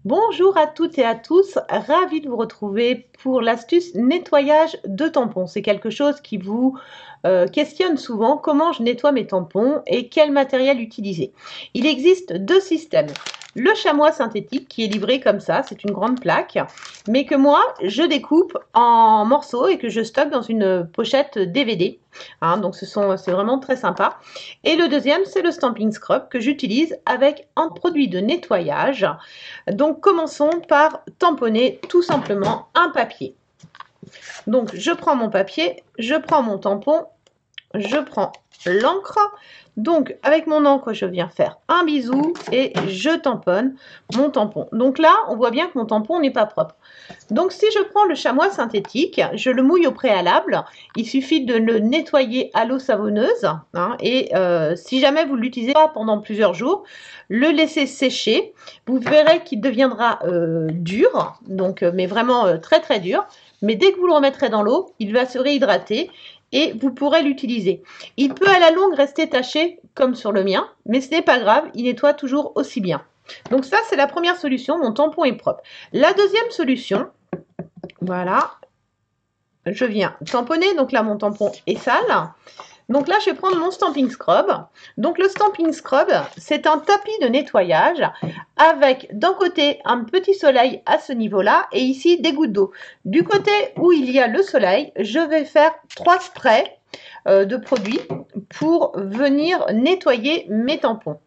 Bonjour à toutes et à tous, ravie de vous retrouver pour l'astuce nettoyage de tampons. C'est quelque chose qui vous questionne souvent, comment je nettoie mes tampons et quel matériel utiliser. Il existe deux systèmes. Le chamois synthétique qui est livré comme ça, c'est une grande plaque, mais que moi je découpe en morceaux et que je stocke dans une pochette DVD. Donc c'est vraiment très sympa. Et le deuxième, c'est le Stamping Scrub que j'utilise avec un produit de nettoyage. Donc commençons par tamponner tout simplement un papier. Donc je prends mon papier, je prends mon tampon, je prends l'encre. Donc avec mon encre, je viens faire un bisou et je tamponne mon tampon. Donc là, on voit bien que mon tampon n'est pas propre. Donc si je prends le chamois synthétique, je le mouille au préalable. Il suffit de le nettoyer à l'eau savonneuse. Et si jamais vous ne l'utilisez pas pendant plusieurs jours, le laisser sécher. Vous verrez qu'il deviendra dur, donc, mais vraiment très très dur. Mais dès que vous le remettrez dans l'eau, il va se réhydrater et vous pourrez l'utiliser. Il peut à la longue rester taché comme sur le mien, mais ce n'est pas grave, il nettoie toujours aussi bien. Donc ça, c'est la première solution, mon tampon est propre. La deuxième solution, voilà, je viens tamponner, donc là mon tampon est sale. Donc là, je vais prendre mon Stamping Scrub. Donc le Stamping Scrub, c'est un tapis de nettoyage avec d'un côté un petit soleil à ce niveau-là et ici des gouttes d'eau. Du côté où il y a le soleil, je vais faire 3 sprays de produits pour venir nettoyer mes tampons.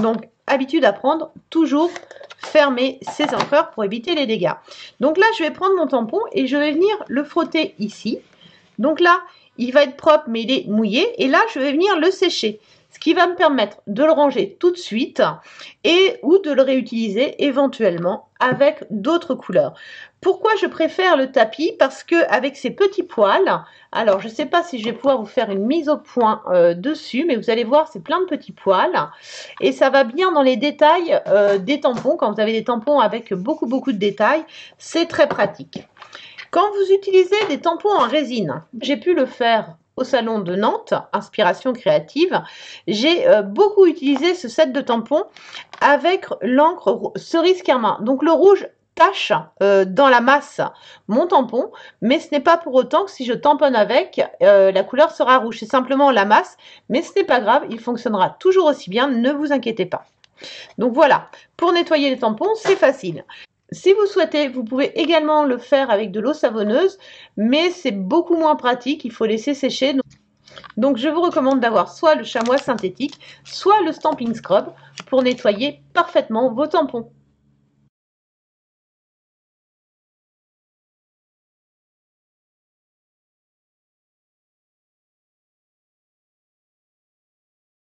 Donc, habitude à prendre toujours fermer ses encreurs pour éviter les dégâts. Donc là, je vais prendre mon tampon et je vais venir le frotter ici. Donc là, il va être propre, mais il est mouillé. Et là, je vais venir le sécher. Ce qui va me permettre de le ranger tout de suite ou de le réutiliser éventuellement avec d'autres couleurs. Pourquoi je préfère le tapis? Parce qu'avec ces petits poils, alors je ne sais pas si je vais pouvoir vous faire une mise au point dessus, mais vous allez voir, c'est plein de petits poils. Et ça va bien dans les détails des tampons. Quand vous avez des tampons avec beaucoup de détails, c'est très pratique. Quand vous utilisez des tampons en résine, j'ai pu le faire au salon de Nantes, Inspiration Créative, j'ai beaucoup utilisé ce set de tampons avec l'encre cerise carmin. Donc le rouge tache dans la masse mon tampon, mais ce n'est pas pour autant que si je tamponne avec, la couleur sera rouge. C'est simplement la masse, mais ce n'est pas grave, il fonctionnera toujours aussi bien, ne vous inquiétez pas. Donc voilà, pour nettoyer les tampons, c'est facile. Si vous souhaitez, vous pouvez également le faire avec de l'eau savonneuse, mais c'est beaucoup moins pratique, il faut laisser sécher. Donc je vous recommande d'avoir soit le chamois synthétique, soit le Stamping Scrub pour nettoyer parfaitement vos tampons.